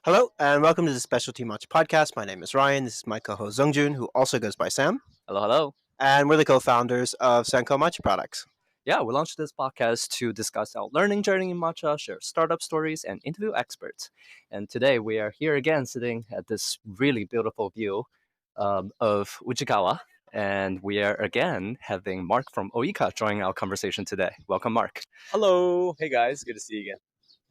Hello, and welcome to the Specialty Matcha Podcast. My name is Ryan. This is my co-host Zongjun, who also goes by Sam. Hello, hello. And we're the co-founders of Senko Matcha Products. Yeah, we launched this podcast to discuss our learning journey in matcha, share startup stories, and interview experts. And today we are here again sitting at this really beautiful view of Uchikawa. And we are again having Marc from Ooika joining our conversation today. Welcome, Marc. Hello. Hey, guys. Good to see you again.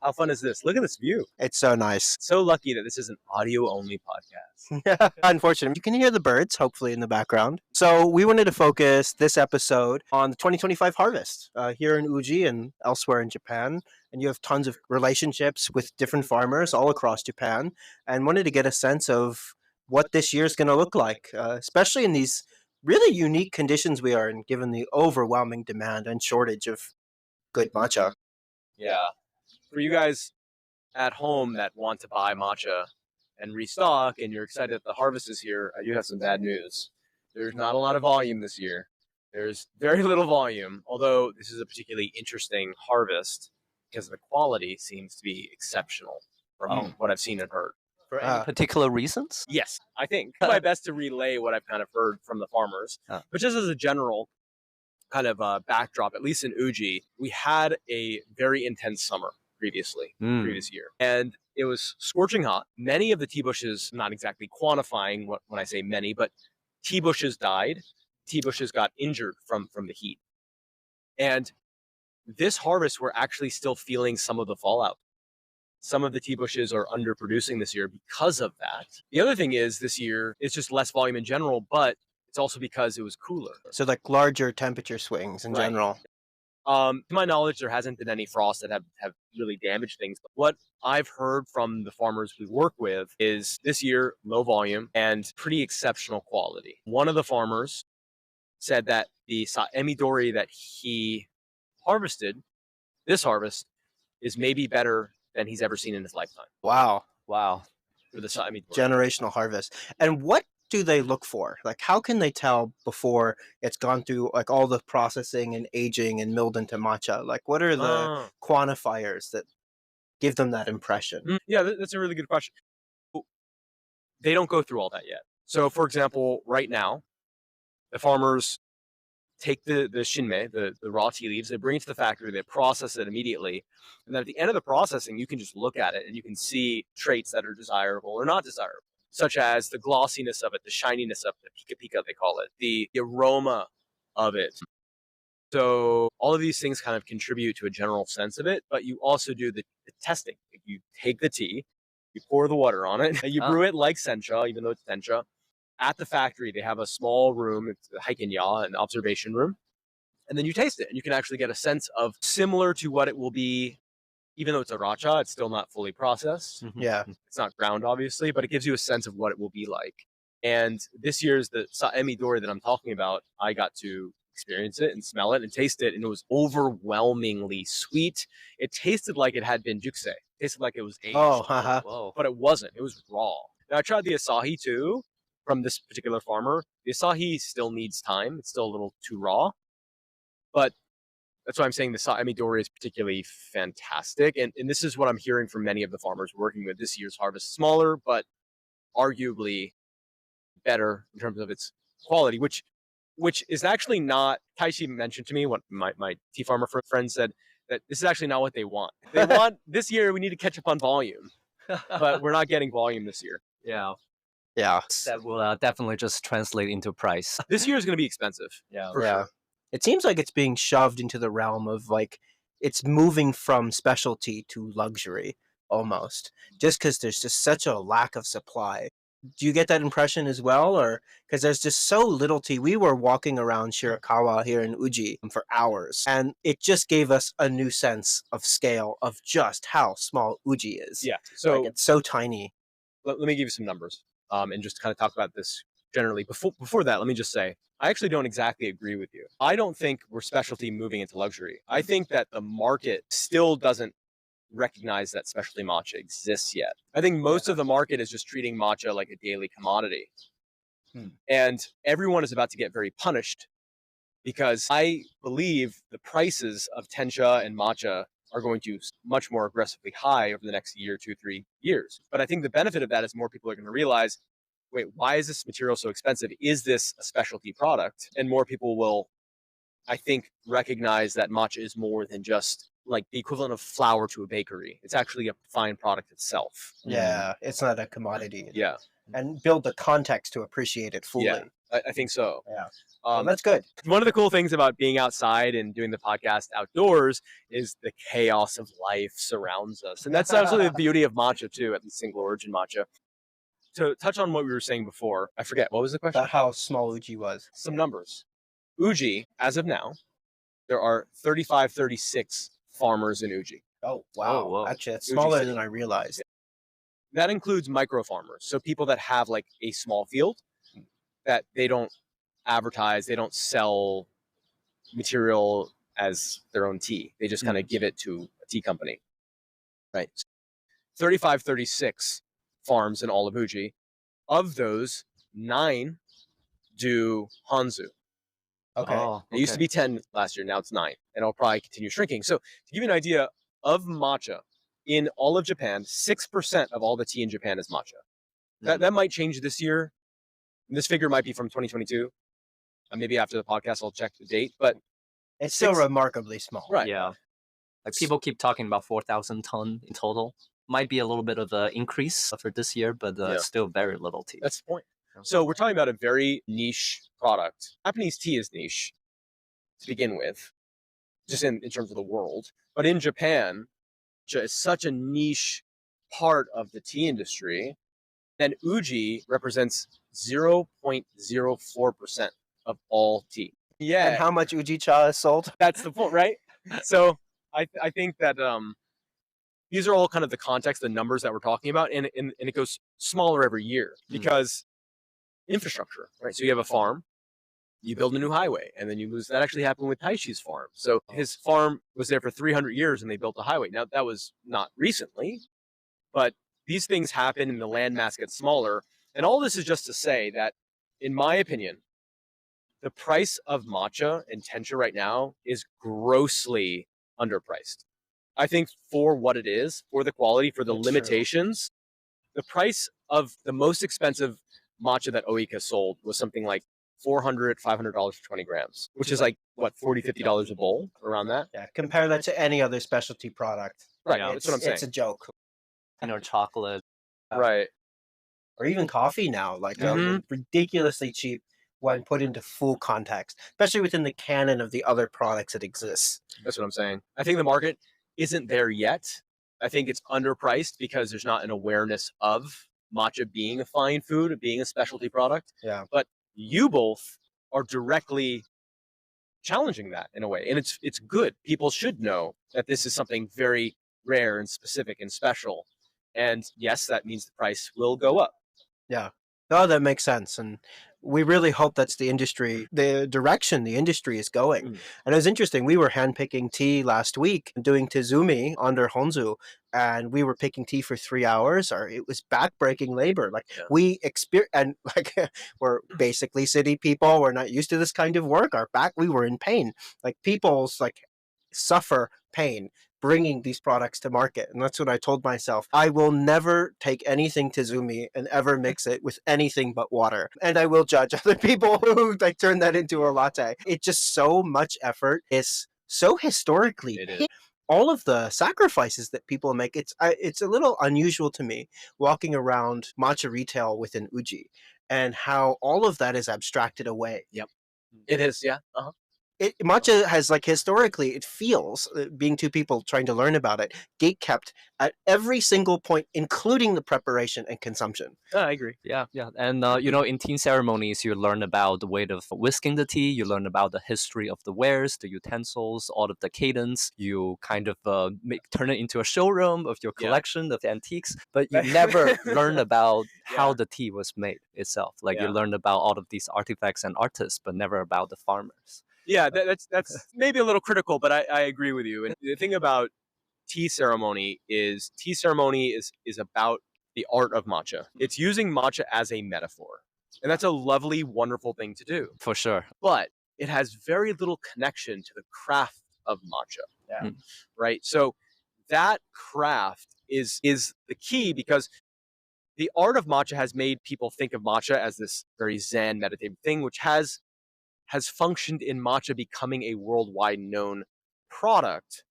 How fun is this? Look at this view. It's so nice. So lucky that this is an audio-only podcast. Yeah, unfortunately. You can hear the birds, hopefully, in the background. So we wanted to focus this episode on the 2025 harvest here in Uji and elsewhere in Japan. And you have tons of relationships with different farmers all across Japan and wanted to get a sense of what this year is going to look like, especially in these really unique conditions we are in, given the overwhelming demand and shortage of good matcha. Yeah. For you guys at home that want to buy matcha and restock and you're excited that the harvest is here, I do have some bad news. There's not a lot of volume this year. There's very little volume, although this is a particularly interesting harvest because the quality seems to be exceptional from what I've seen and heard. For any particular reasons? Yes, I think. My best to relay what I've kind of heard from the farmers. But just as a general kind of backdrop, at least in Uji, we had a very intense summer previous year. And it was scorching hot. Many of the tea bushes, not exactly quantifying when I say many, but tea bushes died. Tea bushes got injured from the heat. And this harvest, we're actually still feeling some of the fallout. Some of the tea bushes are underproducing this year because of that. The other thing is this year, it's just less volume in general, but it's also because it was cooler. So like larger temperature swings in general. To my knowledge, there hasn't been any frosts that have really damaged things. But what I've heard from the farmers we work with is this year, low volume and pretty exceptional quality. One of the farmers said that the Saemidori that he harvested, this harvest, is maybe better than he's ever seen in his lifetime. Wow. For the Saemidori. Generational harvest. And what do they look for? Like, how can they tell before it's gone through like all the processing and aging and milled into matcha? Like, what are the quantifiers that give them that impression? Yeah, that's a really good question. They don't go through all that yet. So, for example, right now, the farmers take the shinmei, the raw tea leaves, they bring it to the factory, they process it immediately. And then at the end of the processing, you can just look at it and you can see traits that are desirable or not desirable, such as the glossiness of it, the shininess of it, the pika pika, they call it, the aroma of it. So all of these things kind of contribute to a general sense of it, but you also do the testing. You take the tea, you pour the water on it, you brew it like sencha, even though it's tencha. At the factory, they have a small room, it's a haikinya, an observation room, and then you taste it, and you can actually get a sense of similar to what it will be. Even though it's a racha, it's still not fully processed. Yeah. It's not ground, obviously, but it gives you a sense of what it will be like. And this year's the Saemidori that I'm talking about, I got to experience it and smell it and taste it, and it was overwhelmingly sweet. It tasted like it had been jukse. It tasted like it was aged. But it wasn't. It was raw. Now, I tried the Asahi too from this particular farmer. The Asahi still needs time. It's still a little too raw. But that's why I'm saying the Saemidori is particularly fantastic. And this is what I'm hearing from many of the farmers working with this year's harvest. Smaller, but arguably better in terms of its quality, which is actually not, Taishi mentioned to me, what my tea farmer friend said, that this is actually not what they want. They want, this year, we need to catch up on volume. But we're not getting volume this year. Yeah. That will definitely just translate into price. This year is going to be expensive. Yeah. Sure. It seems like it's being shoved into the realm of like it's moving from specialty to luxury almost, just because there's just such a lack of supply. Do you get that impression as well? Or because there's just so little tea. We were walking around Shirakawa here in Uji for hours, and it just gave us a new sense of scale of just how small Uji is. Yeah. So like, it's so tiny. Let me give you some numbers and just kind of talk about this generally. Before that, let me just say, I actually don't exactly agree with you. I don't think we're specialty moving into luxury. I think that the market still doesn't recognize that specialty matcha exists yet. I think most of the market is just treating matcha like a daily commodity. And everyone is about to get very punished because I believe the prices of tencha and matcha are going to much more aggressively high over the next year, 2, 3 years. But I think the benefit of that is more people are going to realize, wait, why is this material so expensive? Is this a specialty product? And more people will, I think, recognize that matcha is more than just like the equivalent of flour to a bakery. It's actually a fine product itself. Yeah, it's not a commodity. Yeah. And build the context to appreciate it fully. Yeah, I think so. Yeah. Well, that's good. One of the cool things about being outside and doing the podcast outdoors is the chaos of life surrounds us. And that's absolutely the beauty of matcha too, at least single origin matcha. To touch on what we were saying before, I forget, what was the question? About how small Uji was. Some numbers. Uji, as of now, there are 35, 36 farmers in Uji. Oh, wow. Oh, whoa. Actually, it's Uji smaller City. than I realized. That includes micro farmers. So people that have like a small field that they don't advertise, they don't sell material as their own tea. They just kind of give it to a tea company. Right. 35, 36 farms in all of Uji. Of those, 9 do Hanzu. Okay. Oh, It used to be 10 last year, now it's 9, and it'll probably continue shrinking. So to give you an idea of matcha, in all of Japan, 6% of all the tea in Japan is matcha. That might change this year. This figure might be from 2022. Maybe after the podcast, I'll check the date, but It's still 6 remarkably small. right. Yeah. Like people keep talking about 4,000 ton in total. Might be a little bit of an increase for this year, but Yeah. still very little tea. That's the point. So we're talking about a very niche product. Japanese tea is niche to begin with, just in terms of the world. But in Japan, it's such a niche part of the tea industry. Then Uji represents 0.04% of all tea. Yeah. And how much Uji cha is sold? That's the point, right? So I think that these are all kind of the context, the numbers that we're talking about, and it goes smaller every year because infrastructure, right? So you have a farm, you build a new highway, and then you lose. That actually happened with Taishi's farm. So his farm was there for 300 years, and they built a highway. Now that was not recently, but these things happen, and the landmass gets smaller. And all this is just to say that, in my opinion, the price of matcha and tencha right now is grossly underpriced. I think for what it is, for the quality, for the That's limitations, the price of the most expensive matcha that Ooika sold was something like $400, $500 for 20 grams, which is like, what, $40, $50 a bowl, around that? Yeah, compare that to any other specialty product. Right, Yeah. that's what I'm saying. It's a joke. Chocolate. Right. Or even coffee now, like Mhm. ridiculously cheap when put into full context, especially within the canon of the other products that exist. That's what I'm saying. I think the market isn't there yet. I think it's underpriced because there's not an awareness of matcha being a fine food, being a specialty product. Yeah. But you both are directly challenging that in a way. And it's good. People should know that this is something very rare and specific and special. And yes, that means the price will go up. No, that makes sense. And we really hope that's the direction the industry is going. Mm. And it was interesting. We were handpicking tea last week, doing Tizumi under Honzu, and we were picking tea for 3 hours. Or it was backbreaking labor. Like Yeah. we experience, and like we're basically city people. We're not used to this kind of work. We were in pain. Like people's suffer pain bringing these products to market. And that's what I told myself. I will never take anything Tizumi and ever mix it with anything but water. And I will judge other people who turn that into a latte. It's just so much effort. It's so historically It is. all of the sacrifices that people make. It's a little unusual to me walking around matcha retail within Uji and how all of that is abstracted away. It is, yeah. Uh-huh. Matcha has historically, it feels, being two people trying to learn about it, gatekept at every single point, including the preparation and consumption. I agree. Yeah. And, in tea ceremonies, you learn about the way of whisking the tea. You learn about the history of the wares, the utensils, all of the cadence. You kind of turn it into a showroom of your Yeah. collection of antiques, but you never learn about how Yeah. the tea was made itself. You Yeah. learn about all of these artifacts and artists, but never about the farmers. Yeah, that's maybe a little critical, but I agree with you. And the thing about tea ceremony is about the art of matcha. It's using matcha as a metaphor. And that's a lovely, wonderful thing to do. For sure. But it has very little connection to the craft of matcha. Yeah. Right? So that craft is the key, because the art of matcha has made people think of matcha as this very zen meditative thing, which has functioned in matcha becoming a worldwide known product,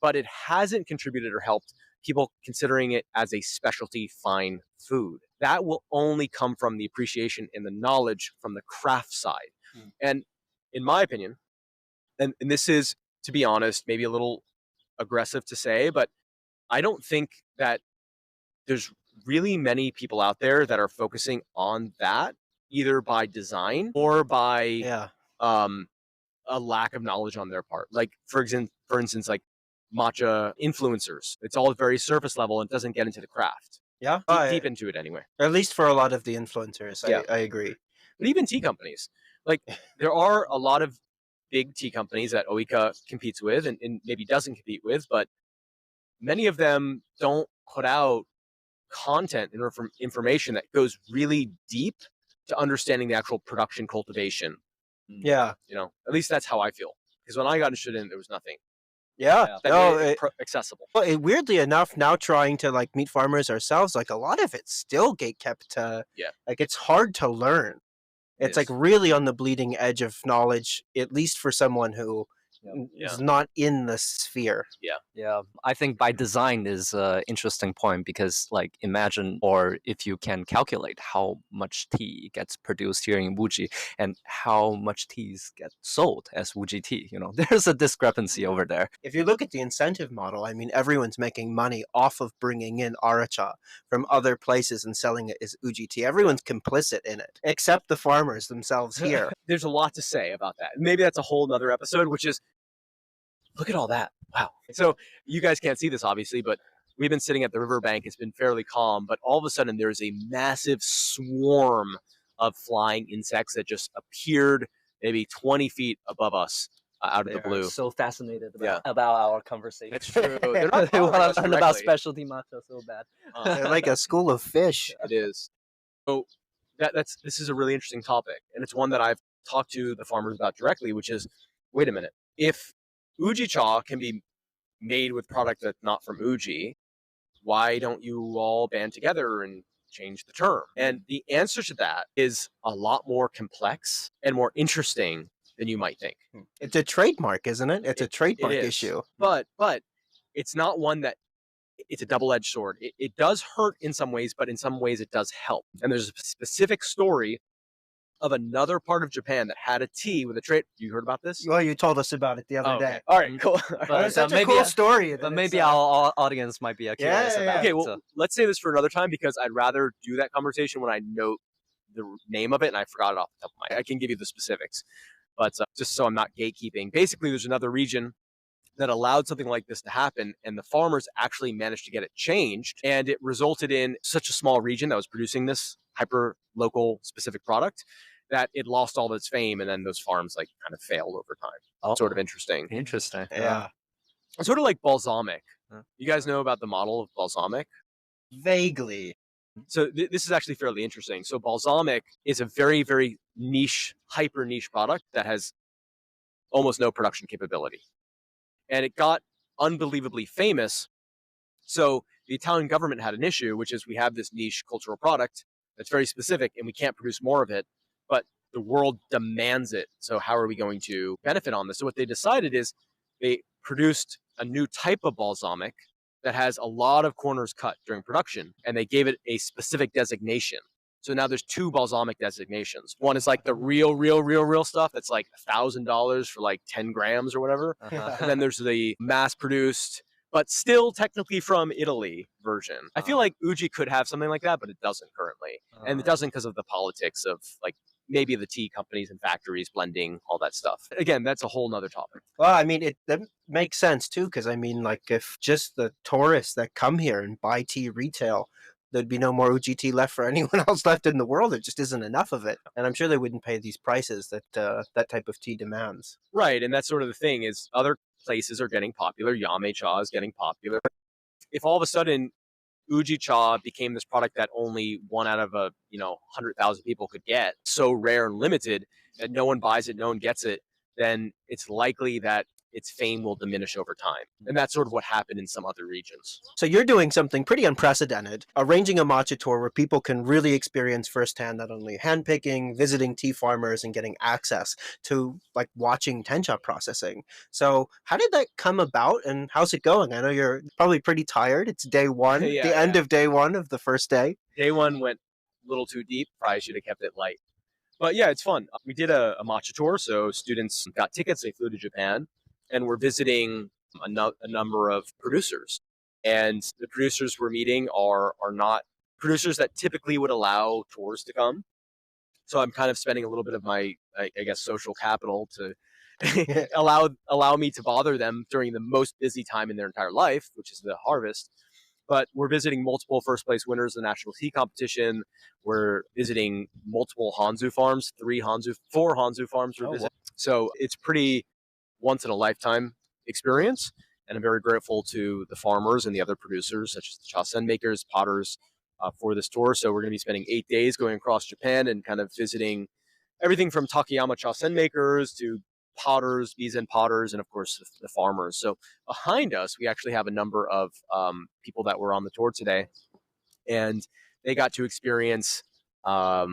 but it hasn't contributed or helped people considering it as a specialty fine food. That will only come from the appreciation and the knowledge from the craft side. And in my opinion, and this is, to be honest, maybe a little aggressive to say, but I don't think that there's really many people out there that are focusing on that, either by design or by a lack of knowledge on their part. Like, for instance, like matcha influencers. It's all very surface level and doesn't get into the craft. Yeah, Deep into it anyway. At least for a lot of the influencers, Yeah. I agree. But even tea companies, like there are a lot of big tea companies that Ooika competes with and maybe doesn't compete with, but many of them don't put out content and information that goes really deep to understanding the actual production cultivation. Yeah. You know, at least that's how I feel. Because when I got interested in it, there was nothing Yeah. that No, made it accessible. well, weirdly enough, now trying to like meet farmers ourselves, like a lot of it's still gatekept. Like it's hard to learn. It's like really on the bleeding edge of knowledge, at least for someone who is not in the sphere. Yeah, I think by design is an interesting point, because like imagine, or if you can calculate how much tea gets produced here in Wuji and how much teas get sold as Wuji tea, you know, there's a discrepancy over there. If you look at the incentive model, I mean, everyone's making money off of bringing in aracha from other places and selling it as Uji tea. Everyone's complicit in it, except the farmers themselves here. There's a lot to say about that. Maybe that's a whole nother episode, which is, look at all that. Wow. So you guys can't see this, obviously, but we've been sitting at the riverbank. It's been fairly calm, but all of a sudden there's a massive swarm of flying insects that just appeared maybe 20 feet above us out of the blue. So fascinated about our conversation. It's true. They're not They want to learn directly. about specialty matcha so bad. They're like a school of fish. It is. So this is a really interesting topic, and it's one that I've talked to the farmers about directly, which is, wait a minute, if Uji cha can be made with product that's not from Uji, why don't you all band together and change the term? And the answer to that is a lot more complex and more interesting than you might think. It's a trademark, isn't it? It's a trademark issue. But it's not one that, it's a double-edged sword. It does hurt in some ways, but in some ways it does help. And there's a specific story of another part of Japan that had a tea with a trade. You heard about this? Well, you told us about it the other day. All right, cool. But it's such a cool story. But maybe our audience might be curious about it. Okay, well, let's say this for another time, because I'd rather do that conversation when I know the name of it and I forgot it off the top of my head. I can give you the specifics, but just so I'm not gatekeeping. Basically, there's another region that allowed something like this to happen, and the farmers actually managed to get it changed, and it resulted in such a small region that was producing this hyper local specific product that it lost all of its fame, and then those farms like kind of failed over time. Sort of interesting. Interesting. Yeah. It's sort of like balsamic. You guys know about the model of balsamic? Vaguely. So this is actually fairly interesting. So balsamic is a very, very niche, hyper niche product that has almost no production capability. And it got unbelievably famous. So the Italian government had an issue, which is we have this niche cultural product that's very specific and we can't produce more of it, but the world demands it. So how are we going to benefit on this? So what they decided is they produced a new type of balsamic that has a lot of corners cut during production, and they gave it a specific designation. So now there's two balsamic designations. One is like the real stuff that's like $1,000 for like 10 grams or whatever. And then there's the mass-produced, but still technically from Italy version. I feel like Uji could have something like that, but it doesn't currently. And it doesn't because of the politics of like maybe the tea companies and factories blending all that stuff. Again, that's a whole nother topic. Well, I mean, that makes sense too, because I mean, like if just the tourists that come here and buy tea retail, there'd be no more Uji tea left for anyone else left in the world. There just isn't enough of it. And I'm sure they wouldn't pay these prices that that type of tea demands. Right, and that's sort of the thing is other places are getting popular. Yame cha is getting popular. If all of a sudden Uji cha became this product that only one out of 100,000 people could get, so rare and limited that no one buys it, no one gets it, then it's likely that its fame will diminish over time. And that's sort of what happened in some other regions. So you're doing something pretty unprecedented, arranging a matcha tour where people can really experience firsthand not only handpicking, visiting tea farmers, and getting access to like watching tencha processing. So how did that come about, and how's it going? I know you're probably pretty tired. It's day one, the end of day one of the first day. Day one went a little too deep. Probably should have kept it light. But yeah, it's fun. We did a matcha tour, so students got tickets. They flew to Japan, and we're visiting a number of producers. And the producers we're meeting are not producers that typically would allow tours to come. So I'm kind of spending a little bit of my, I guess, social capital to allow me to bother them during the most busy time in their entire life, which is the harvest. But we're visiting multiple first place winners of the national tea competition. We're visiting multiple Hanzu farms, 4 Hanzu farms we're visiting. So it's pretty once in a lifetime experience. And I'm very grateful to the farmers and the other producers, such as the chasen makers, potters, for this tour. So we're going to be spending 8 days going across Japan and kind of visiting everything from Takayama chasen makers to potters, Bizen potters, and of course the farmers. So behind us, we actually have a number of people that were on the tour today, and they got to experience a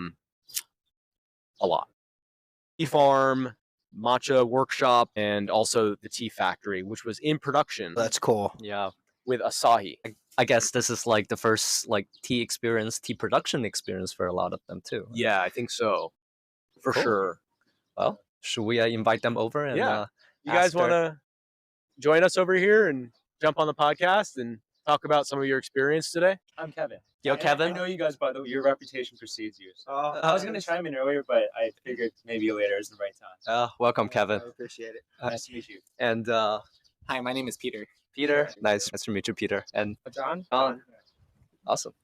lot. Tea farm, matcha workshop, and also the tea factory, which was in production. That's cool. Yeah. With Asahi. I guess this is like the first like tea production experience for a lot of them too. Yeah, I think so. For Cool. sure. Well, should we invite them over and You guys want to join us over here and jump on the podcast and talk about some of your experience today? I'm Kevin. Yo, Kevin? I know you guys, but your reputation precedes you. So I was going to chime in earlier, but I figured maybe later is the right time. welcome, Kevin. I appreciate it. Nice to meet you. And Hi, my name is Peter. Peter. Nice to meet you, Peter. And John? awesome.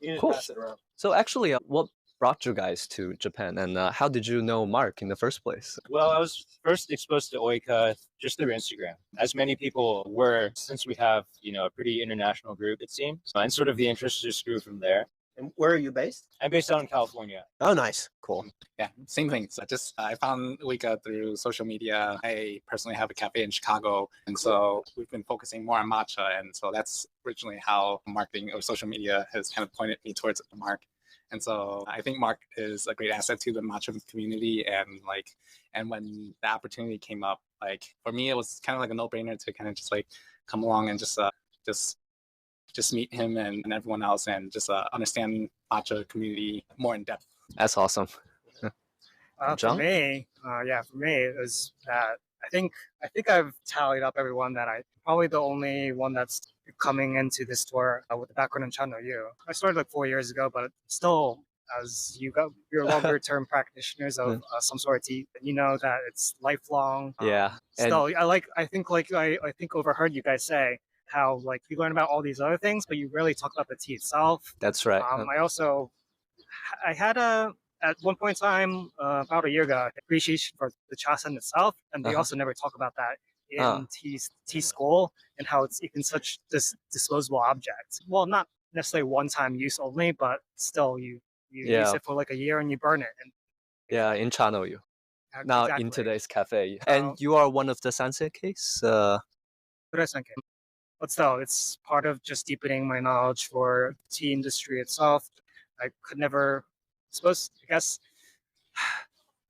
You can Cool. pass it around. So actually, what brought you guys to Japan, and how did you know Mark in the first place? Well, I was first exposed to Ooika just through Instagram, as many people were, since we have, a pretty international group, it seems. And sort of the interest just grew from there. And where are you based? I'm based out in California. Oh, nice. Cool. Yeah, same thing. So I found Ooika through social media. I personally have a cafe in Chicago, and so we've been focusing more on matcha, and so that's originally how marketing or social media has kind of pointed me towards Mark. And so I think Mark is a great asset to the matcha community, and when the opportunity came up, for me it was kind of like a no-brainer to kind of just come along and just meet him and everyone else and just understand matcha community more in depth. That's awesome. John? For me, it was that I think I've tallied up everyone that probably the only one that's coming into this tour with the background in Chano Yu. I started 4 years ago, but still, as you're longer term practitioners of some sort of tea, you know that it's lifelong. Yeah. Still, I think overheard you guys say how you learn about all these other things, but you rarely talk about the tea itself. That's right. I had at one point in time, about a year ago, appreciation for the chasen itself, and they also never talk about that in tea school and how it's even such this disposable object. Well, not necessarily one-time use only, but still you use it for a year and you burn it. And in Chano Yu. Now in today's cafe, and you are one of the Sanseikeis. But still, it's part of just deepening my knowledge for the tea industry itself. I could never, I guess,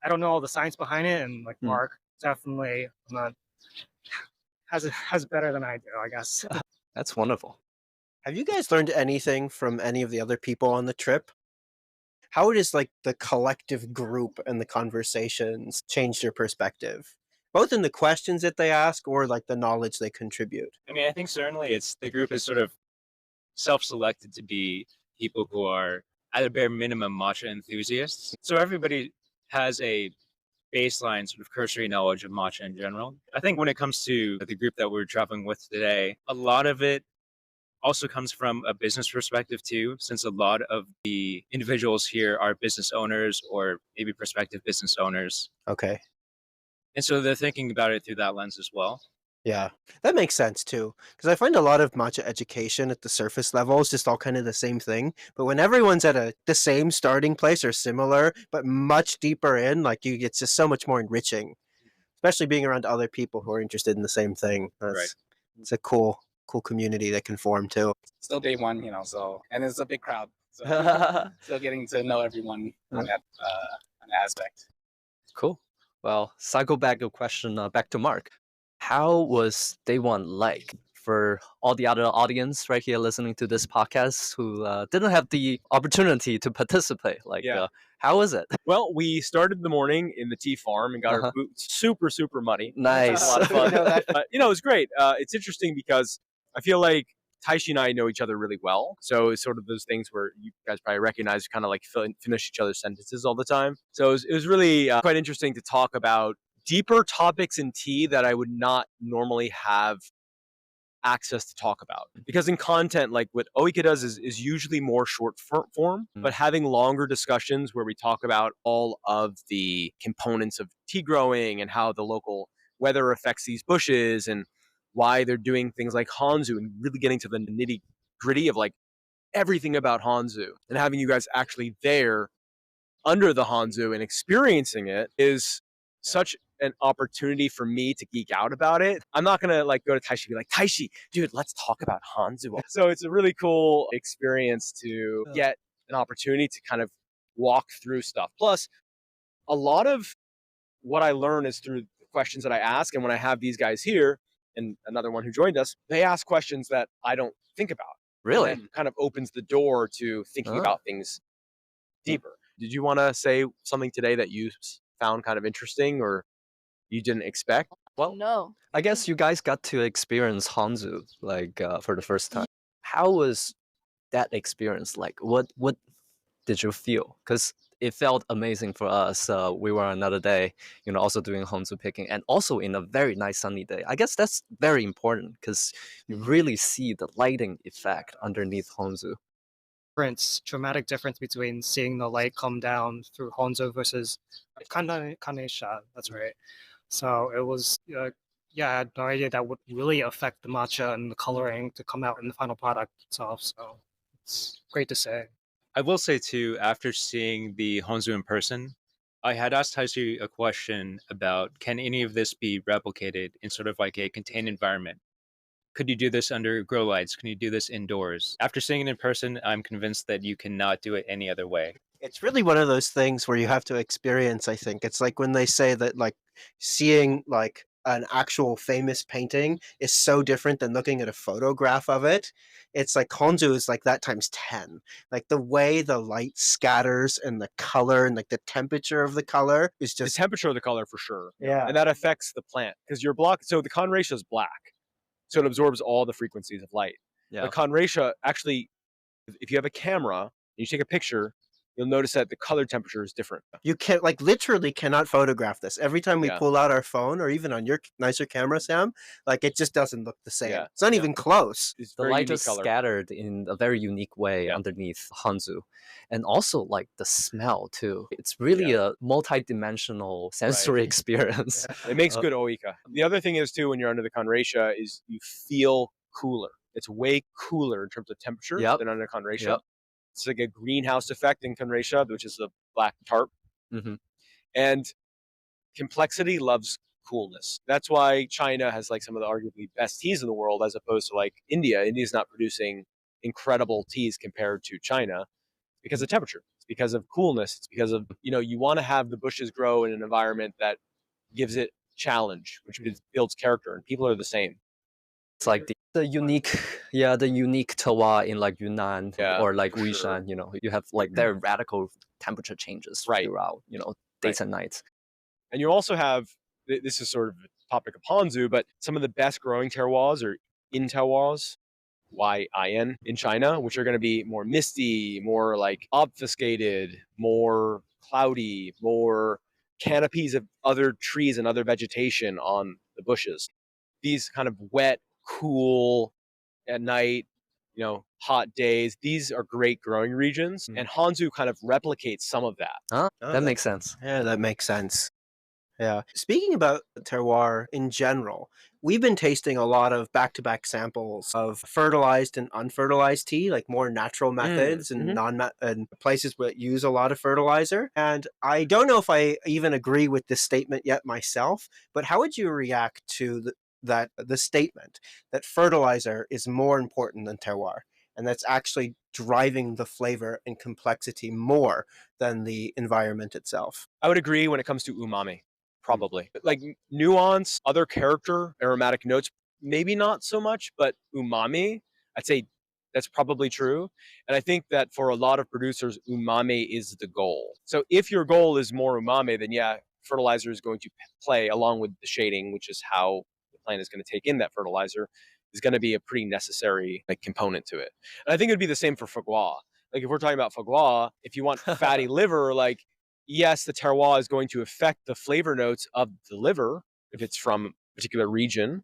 I don't know all the science behind it, and Mark definitely has it better than I do, I guess. That's wonderful. Have you guys learned anything from any of the other people on the trip? How does the collective group and the conversations change your perspective? Both in the questions that they ask or the knowledge they contribute. I mean, I think certainly the group is sort of self-selected to be people who are at a bare minimum matcha enthusiasts. So everybody has a baseline sort of cursory knowledge of matcha in general. I think when it comes to the group that we're traveling with today, a lot of it also comes from a business perspective too, since a lot of the individuals here are business owners or maybe prospective business owners. Okay. And so they're thinking about it through that lens as well. Yeah, that makes sense too. Because I find a lot of matcha education at the surface level is just all kind of the same thing. But when everyone's at the same starting place or similar, but much deeper in, it's just so much more enriching. especially being around other people who are interested in the same thing. It's a cool community that can form too. Still day one, so, and it's a big crowd. So still getting to know everyone on that aspect. Cool. Well, cycle back a question back to Mark. How was day one like for all the other audience right here listening to this podcast who didn't have the opportunity to participate? How was it? Well, we started the morning in the tea farm and got our boots super, super muddy. Nice. A lot of fun. It was great. It's interesting because I feel like Taishi and I know each other really well. So it's sort of those things where you guys probably recognize, kind of like finish each other's sentences all the time. So it was really quite interesting to talk about deeper topics in tea that I would not normally have access to talk about. Because in content, like what Ooika does is usually more short form, but having longer discussions where we talk about all of the components of tea growing and how the local weather affects these bushes and why they're doing things like Hanzu and really getting to the nitty gritty of like everything about Hanzu, and having you guys actually there under the Hanzu and experiencing it is such an opportunity for me to geek out about it. I'm not gonna like go to Taishi and be like, Taishi, dude, let's talk about Hanzu. So it's a really cool experience to get an opportunity to kind of walk through stuff. Plus, a lot of what I learn is through the questions that I ask, and when I have these guys here and another one who joined us, they ask questions that I don't think about. Really? And kind of opens the door to thinking about things deeper. Did you want to say something today that you found kind of interesting or you didn't expect? Well, No. I guess you guys got to experience Hanzu for the first time. How was that experience like? What did you feel? Because it felt amazing for us. We were another day, also doing Hanzu picking, and also in a very nice sunny day. I guess that's very important because you really see the lighting effect underneath Hanzu. Dramatic difference between seeing the light come down through Honzo versus Kanesha. That's right. So it was, I had no idea that would really affect the matcha and the coloring to come out in the final product itself. So it's great to say. I will say too, after seeing the Honzu in person, I had asked Taishi a question about, can any of this be replicated in sort of like a contained environment? Could you do this under grow lights? Can you do this indoors? After seeing it in person, I'm convinced that you cannot do it any other way. It's really one of those things where you have to experience, I think. It's like when they say that like seeing like an actual famous painting is so different than looking at a photograph of it. It's like Honzu is like that times 10. Like the way the light scatters and the color and like the temperature of the color is The just temperature of the color for sure. yeah. And that affects the plant because your block, so the Conratia is black. So it absorbs all the frequencies of light. Yeah. The Conratia actually, if you have a camera and you take a picture, you'll notice that the color temperature is different. You can't like literally cannot photograph this. Every time we Yeah. pull out our phone or even on your nicer camera, Sam, like it just doesn't look the same. Yeah. It's not Yeah. even close. It's The very light unique just color. scattered in a very unique way Yeah. underneath Hanzu. And also like the smell too. It's really a multi-dimensional sensory experience. It makes Uh, good Ooika. The other thing is too, when you're under the Conratia, is you feel cooler. It's way cooler in terms of temperature Yep. than under Conratia. Yep. It's like a greenhouse effect in Conratia, which is the black tarp. Mhm. And complexity loves coolness. That's why China has like some of the arguably best teas in the world, as opposed to like India. India's not producing incredible teas compared to China because of temperature. It's because of coolness. It's because of, you want to have the bushes grow in an environment that gives it challenge, which builds character, and people are the same. It's like the unique terroir in like Yunnan Yeah, or like for sure. Wishan, you have like very radical temperature changes Right. throughout, days and nights. And you also have, this is sort of a topic of Hanzu, but some of the best growing terroirs are in terroirs, YIN, in China, which are going to be more misty, more like obfuscated, more cloudy, more canopies of other trees and other vegetation on the bushes. These kind of wet, cool, at night, hot days, these are great growing regions. And Hanzu kind of replicates some of that. Huh? Oh, That makes sense. Yeah, that makes sense. Yeah. Speaking about terroir in general, we've been tasting a lot of back-to-back samples of fertilized and unfertilized tea, like more natural methods and and places that use a lot of fertilizer. And I don't know if I even agree with this statement yet myself, but how would you react to the statement that fertilizer is more important than terroir, and that's actually driving the flavor and complexity more than the environment itself? I would agree when it comes to umami, probably. Like nuance, other character, aromatic notes, maybe not so much, but umami, I'd say that's probably true. And I think that for a lot of producers, umami is the goal. So if your goal is more umami, then yeah, fertilizer is going to play along with the shading, which is how the plant is going to take in that fertilizer, is going to be a pretty necessary component to it. And I think it would be the same for foie gras. Like if we're talking about foie gras, if you want fatty liver, like yes, the terroir is going to affect the flavor notes of the liver if it's from a particular region,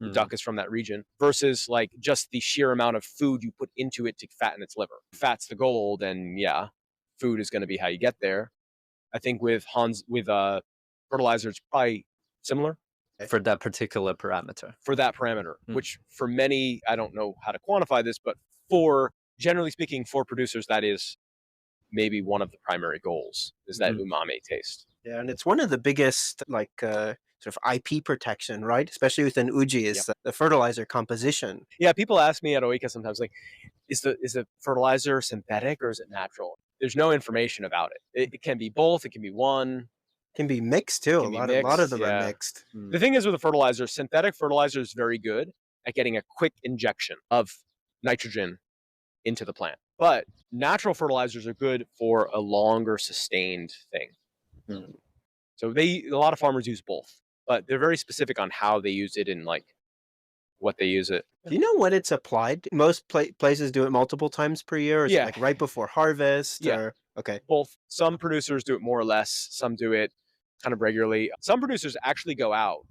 the duck is from that region, versus like just the sheer amount of food you put into it to fatten its liver. Fat's the goal, then yeah, food is going to be how you get there. I think with fertilizer, it's probably similar for that particular parameter. for that parameter, which for many, I don't know how to quantify this, but for generally speaking, for producers, that is maybe one of the primary goals, is that umami taste. Yeah, and it's one of the biggest sort of IP protection, right? Especially within uji, is the fertilizer composition. Yeah, people ask me at Ooika sometimes, like, is the fertilizer synthetic or is it natural? There's no information about it. It can be both. It can be one. Can be mixed too. A lot of them are mixed. The thing is with the fertilizer, synthetic fertilizer is very good at getting a quick injection of nitrogen into the plant. But natural fertilizers are good for a longer sustained thing. So a lot of farmers use both, but they're very specific on how they use it and like what they use it. Do you know when it's applied? Most places do it multiple times per year, or is it like right before harvest? Yeah. Or, okay. Both. Some producers do it more or less. Some do it kind of regularly. Some producers actually go out,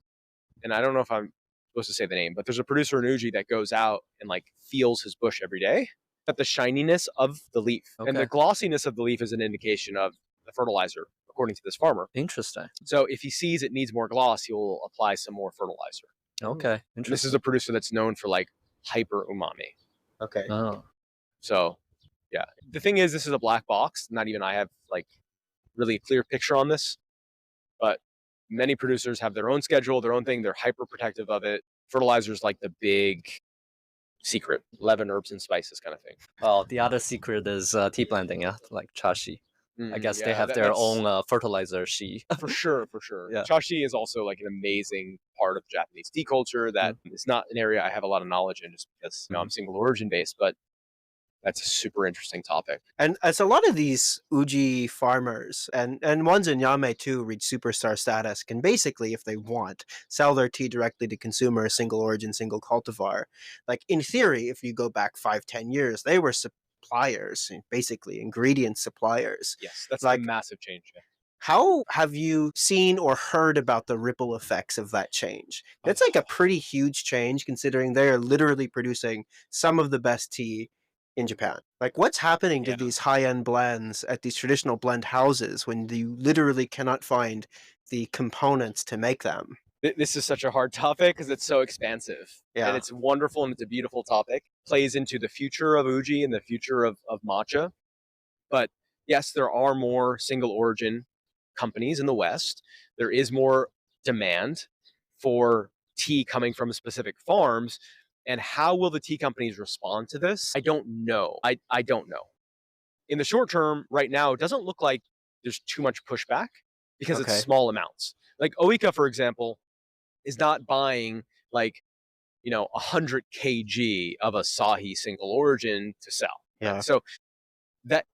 and I don't know if I'm supposed to say the name, but there's a producer in Uji that goes out and like feels his bush every day at the shininess of the leaf. And the glossiness of the leaf is an indication of the fertilizer, according to this farmer. Interesting. So if he sees it needs more gloss, he will apply some more fertilizer. Okay. Interesting. This is a producer that's known for like hyper umami. Okay. Oh. So yeah. The thing is, this is a black box. Not even I have like really a clear picture on this, but many producers have their own schedule, their own thing. They're hyper protective of it. Fertilizer is like the big secret, 11 herbs and spices kind of thing. Well, the other secret is tea blending, yeah, like chashi. I guess they have their own fertilizer shi. For sure. Yeah. Chashi is also like an amazing part of Japanese tea culture that is not an area I have a lot of knowledge in just because I'm single origin based, but that's a super interesting topic. And as a lot of these uji farmers and ones in Yame too reach superstar status can basically, if they want, sell their tea directly to consumers, single origin, single cultivar. Like in theory, if you go back 5-10 years, they were suppliers, basically ingredient suppliers. Yes, that's like a massive change. Yeah. How have you seen or heard about the ripple effects of that change? That's like a pretty huge change considering they're literally producing some of the best tea in Japan. Like what's happening to these high-end blends at these traditional blend houses when you literally cannot find the components to make them? This is such a hard topic because it's so expansive. Yeah. And it's wonderful and it's a beautiful topic. Plays into the future of uji and the future of matcha. But yes, there are more single origin companies in the West. There is more demand for tea coming from specific farms. And how will the tea companies respond to this? I don't know. I don't know. In the short term, right now, it doesn't look like there's too much pushback because it's small amounts. Like Ooika, for example, is not buying like, 100 kg of Asahi single origin to sell. Yeah. So that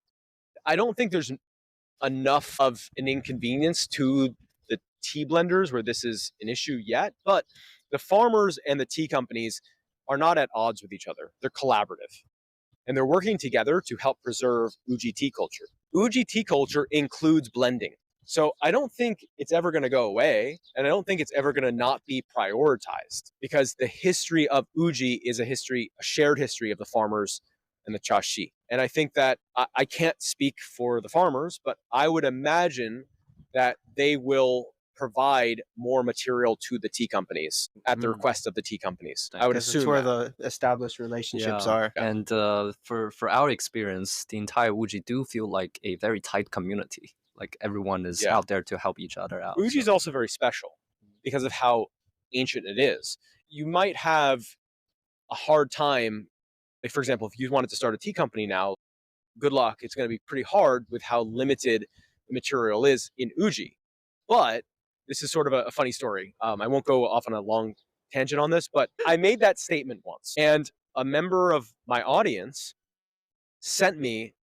I don't think there's enough of an inconvenience to the tea blenders where this is an issue yet, but the farmers and the tea companies are not at odds with each other. They're collaborative. And they're working together to help preserve uji tea culture. Uji tea culture includes blending. So I don't think it's ever going to go away, and I don't think it's ever going to not be prioritized because the history of uji is a shared history of the farmers and the chashi. And I think that I can't speak for the farmers, but I would imagine that they will provide more material to the tea companies at the request of the tea companies. I would 'Cause it's assume where that. the established relationships Yeah. are. And for our experience, the entire Uji do feel like a very tight community. Like everyone is Yeah. out there to help each other out. Uji is so- also very special because of how ancient it is. You might have a hard time, like for example, if you wanted to start a tea company now, good luck. It's going to be pretty hard with how limited the material is in Uji. But this is sort of a funny story. I won't go off on a long tangent on this, but I made that statement once, and a member of my audience sent me,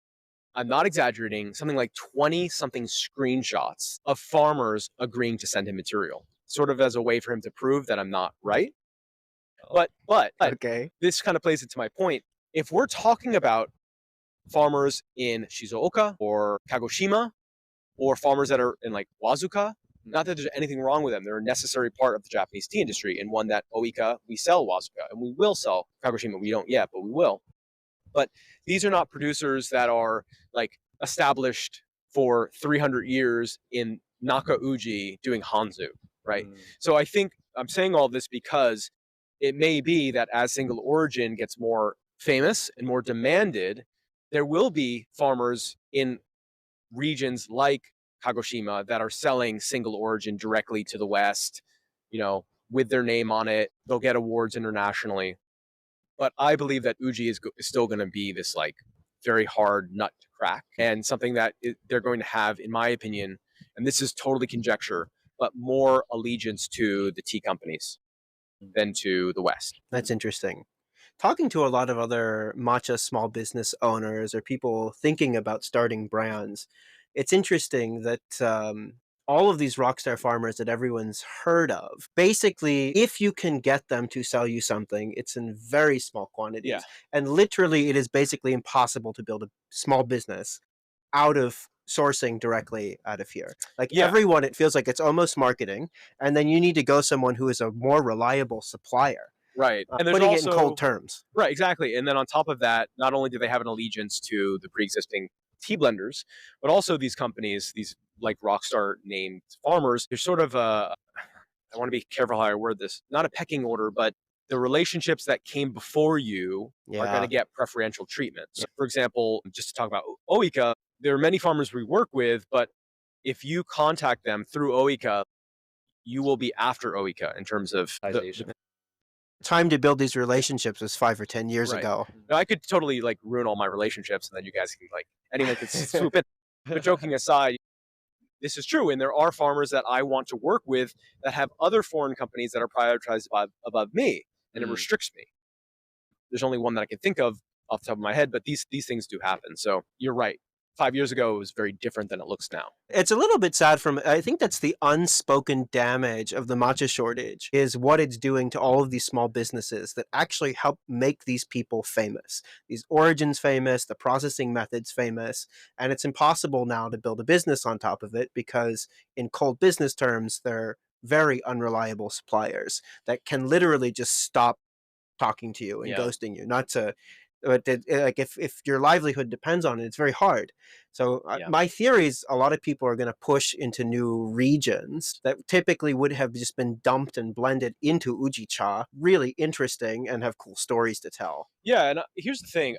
I'm not exaggerating, something like 20 something screenshots of farmers agreeing to send him material, sort of as a way for him to prove that I'm not right. But Okay. this kind of plays into my point. If we're talking about farmers in Shizuoka or Kagoshima, or farmers that are in like Wazuka, not that there's anything wrong with them. They're a necessary part of the Japanese tea industry, and one that Ooika, we sell Wazuka, and we will sell Kagoshima. We don't yet, but we will. But these are not producers that are like established for 300 years in Naka Uji doing Hanzu, right? So I think I'm saying all this because it may be that as single origin gets more famous and more demanded, there will be farmers in regions like Kagoshima that are selling single origin directly to the West, with their name on it. They'll get awards internationally. But I believe that Uji is still going to be this like very hard nut to crack, and something that they're going to have, in my opinion, and this is totally conjecture, but more allegiance to the tea companies than to the West. That's interesting. Talking to a lot of other matcha small business owners or people thinking about starting brands, it's interesting that all of these rockstar farmers that everyone's heard of, basically, if you can get them to sell you something, it's in very small quantities. Yeah. And literally, it is basically impossible to build a small business out of sourcing directly out of here. Like everyone, it feels like it's almost marketing. And then you need to go someone who is a more reliable supplier. Right. And there's putting also, it in cold terms. Right, exactly. And then on top of that, not only do they have an allegiance to the pre-existing tea blenders, but also these companies, these like rockstar named farmers, they're sort of I want to be careful how I word this, not a pecking order, but the relationships that came before you are going to get preferential treatment. So for example, just to talk about Ooika, there are many farmers we work with, but if you contact them through Ooika, you will be after Ooika in terms of the time to build these relationships was 5 or 10 years ago. Now, I could totally like ruin all my relationships, and then you guys can anyone could swoop in. But joking aside, this is true, and there are farmers that I want to work with that have other foreign companies that are prioritized above me, and it restricts me. There's only one that I can think of off the top of my head, but these things do happen. So you're right. 5 years ago, it was very different than it looks now. It's a little bit sad I think that's the unspoken damage of the matcha shortage, is what it's doing to all of these small businesses that actually help make these people famous. These origins famous, the processing methods famous, and it's impossible now to build a business on top of it because in cold business terms, they're very unreliable suppliers that can literally just stop talking to you and ghosting you. Not to but like if your livelihood depends on it, it's very hard. So my theory is a lot of people are going to push into new regions that typically would have just been dumped and blended into uji cha, really interesting and have cool stories to tell. Yeah, and here's the thing.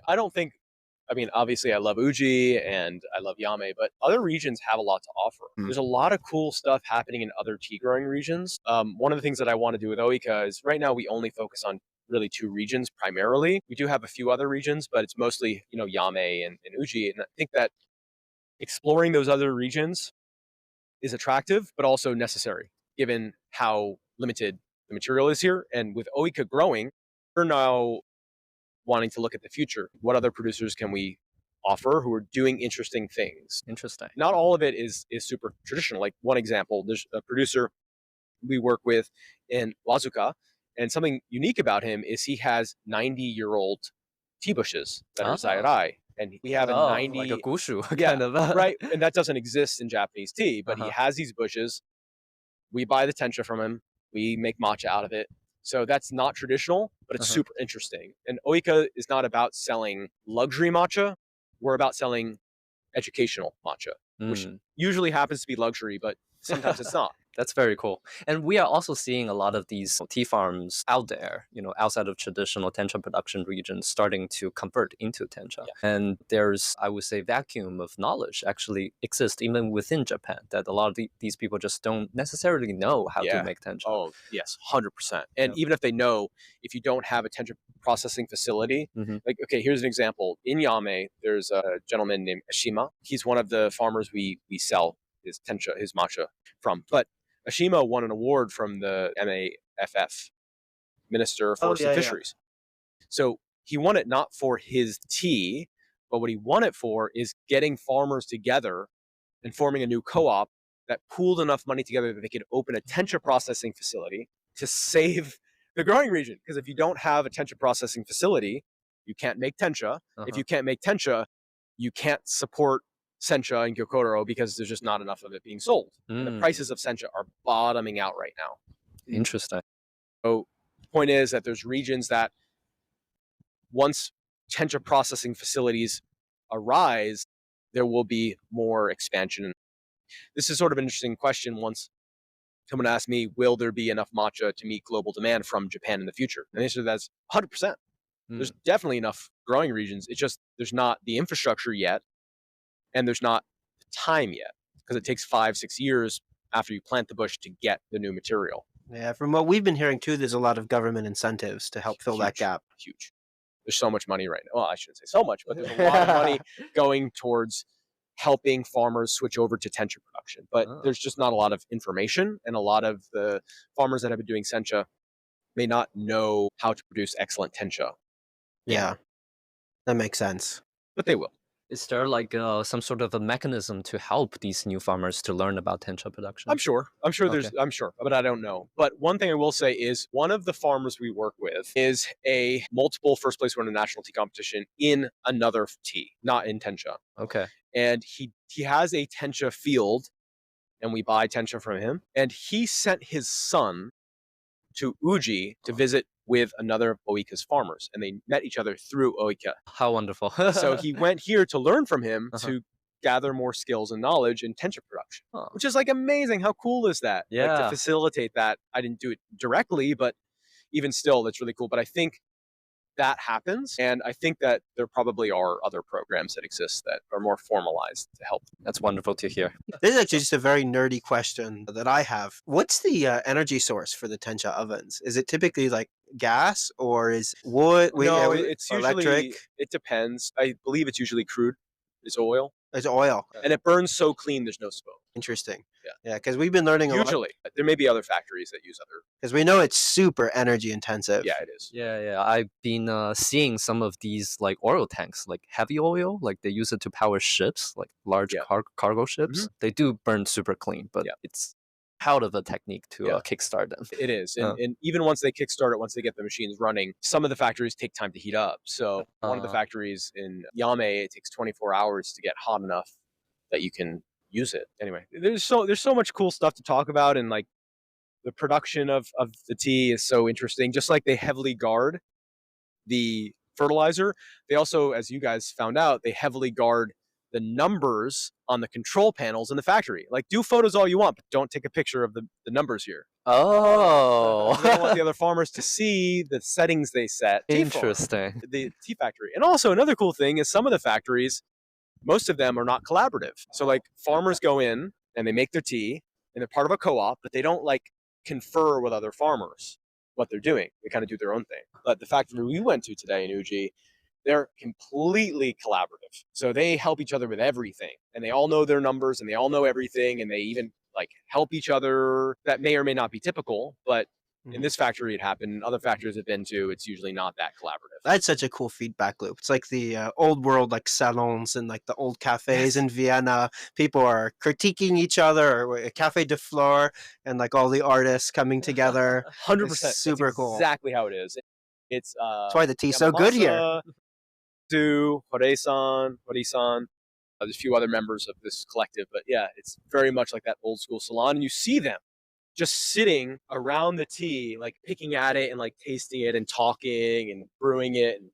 Obviously I love Uji and I love Yame, but other regions have a lot to offer. There's a lot of cool stuff happening in other tea growing regions. One of the things that I want to do with Ooika is right now we only focus on really 2 regions primarily. We do have a few other regions, but it's mostly, Yame and Uji. And I think that exploring those other regions is attractive, but also necessary, given how limited the material is here. And with Ooika growing, we're now wanting to look at the future. What other producers can we offer who are doing interesting things? Interesting. Not all of it is super traditional. Like one example, there's a producer we work with in Wazuka, and something unique about him is he has 90-year-old tea bushes that are Zairai. And we have a 90... like a gushu, kind of. Right, and that doesn't exist in Japanese tea, but he has these bushes. We buy the tencha from him. We make matcha out of it. So that's not traditional, but it's super interesting. And Ooika is not about selling luxury matcha. We're about selling educational matcha, which usually happens to be luxury, but sometimes it's not. That's very cool. And we are also seeing a lot of these tea farms out there, outside of traditional tencha production regions, starting to convert into tencha. Yeah. And there's, I would say, vacuum of knowledge actually exists even within Japan, that a lot of these people just don't necessarily know how to make tencha. Oh, yes, 100%. And even if they know, if you don't have a tencha processing facility, like, okay, here's an example. In Yame, there's a gentleman named Ashima. He's one of the farmers we sell his tencha, his matcha from. But Ashima won an award from the MAFF, Minister for Fisheries. So he won it not for his tea, but what he won it for is getting farmers together and forming a new co-op that pooled enough money together that they could open a tencha processing facility to save the growing region. Because if you don't have a tencha processing facility, you can't make tencha. If you can't make tencha, you can't support sencha and gyokoro because there's just not enough of it being sold. And the prices of sencha are bottoming out right now. Interesting. So the point is that there's regions that once tencha processing facilities arise, there will be more expansion. This is sort of an interesting question. Once someone asked me, will there be enough matcha to meet global demand from Japan in the future? And the answer to that is 100%. There's definitely enough growing regions. It's just there's not the infrastructure yet, and there's not the time yet, because it takes 5-6 years after you plant the bush to get the new material. Yeah, from what we've been hearing too, there's a lot of government incentives to help fill that gap. Huge. There's so much money right now. Well, I shouldn't say so much, but there's a lot of money going towards helping farmers switch over to tencha production. But there's just not a lot of information, and a lot of the farmers that have been doing sencha may not know how to produce excellent tencha. Yeah, that makes sense. But they will. Is there like some sort of a mechanism to help these new farmers to learn about tencha production? I'm sure I'm sure, but I don't know. But one thing I will say is one of the farmers we work with is a multiple first place winner in a national tea competition in another tea, not in tencha. Okay. And he has a tencha field, and we buy tencha from him. And he sent his son to Uji to visit with another of Ooika's farmers, and they met each other through Ooika. How wonderful. So he went here to learn from him to gather more skills and knowledge in tencha production, which is like amazing. How cool is that? Yeah. Like, to facilitate that. I didn't do it directly, but even still, that's really cool. But I think that happens, and I think that there probably are other programs that exist that are more formalized to help. That's wonderful to hear. This is actually just a very nerdy question that I have. What's the energy source for the tencha ovens? Is it typically like gas, or is wood? No, it's usually electric. It depends. I believe it's usually crude. It's oil. It's oil. And it burns so clean, there's no smoke. Interesting. Yeah. Because we've been learning a lot. Usually. There may be other factories that use other. Because we know it's super energy intensive. Yeah, it is. Yeah. I've been seeing some of these like oil tanks, like heavy oil, like they use it to power ships, like large cargo ships. They do burn super clean, but it's out of a technique to kickstart them. It is. And even once they kickstart it, once they get the machines running, some of the factories take time to heat up. So one of the factories in Yame, it takes 24 hours to get hot enough that you can use it. Anyway, there's so much cool stuff to talk about, and like the production of the tea is so interesting. Just like they heavily guard the fertilizer, they also, as you guys found out, they heavily guard the numbers on the control panels in the factory. Like, do photos all you want, but don't take a picture of the numbers here. Oh. You don't want the other farmers to see the settings they set. Interesting. The tea factory. And also another cool thing is some of the factories, most of them are not collaborative. So like farmers go in and they make their tea and they're part of a co-op, but they don't like confer with other farmers what they're doing. They kind of do their own thing. But the factory we went to today in Uji, they're completely collaborative. So they help each other with everything, and they all know their numbers and they all know everything, and they even like help each other. That may or may not be typical, but in this factory it happened. In other factories I've been to, it's usually not that collaborative. That's such a cool feedback loop. It's like the old world, like salons and like the old cafes in Vienna. People are critiquing each other, or a cafe de fleur, and like all the artists coming together. 100%. Super cool. Exactly how it is. It's that's why the tea's so good here. To Hori-san. There's a few other members of this collective, but yeah, it's very much like that old school salon, and you see them just sitting around the tea, like picking at it and like tasting it and talking and brewing it. And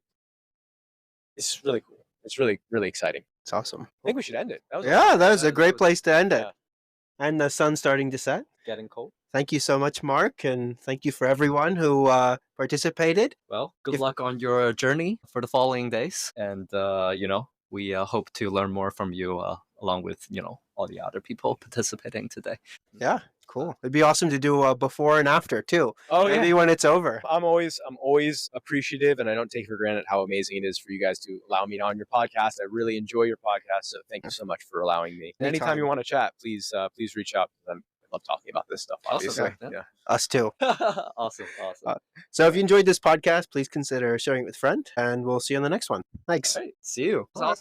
it's really cool. It's really, really exciting. It's awesome. I think we should end it. That was a great place to end it. And the sun's starting to set. getting cold. Thank you so much, Mark, and thank you for everyone who participated. Well, good If- luck on your journey for the following days, and we hope to learn more from you along with all the other people participating today. Yeah, cool. It'd be awesome to do a before and after too. Oh Maybe when it's over. I'm always appreciative, and I don't take for granted how amazing it is for you guys to allow me on your podcast. I really enjoy your podcast, so thank you so much for allowing me. Anytime. Anytime you want to chat, please reach out. I love talking about this stuff. Obviously, Awesome. yeah. Us too. Awesome. So if you enjoyed this podcast, please consider sharing it with a friend, and we'll see you on the next one. Thanks. All right, see you. Awesome.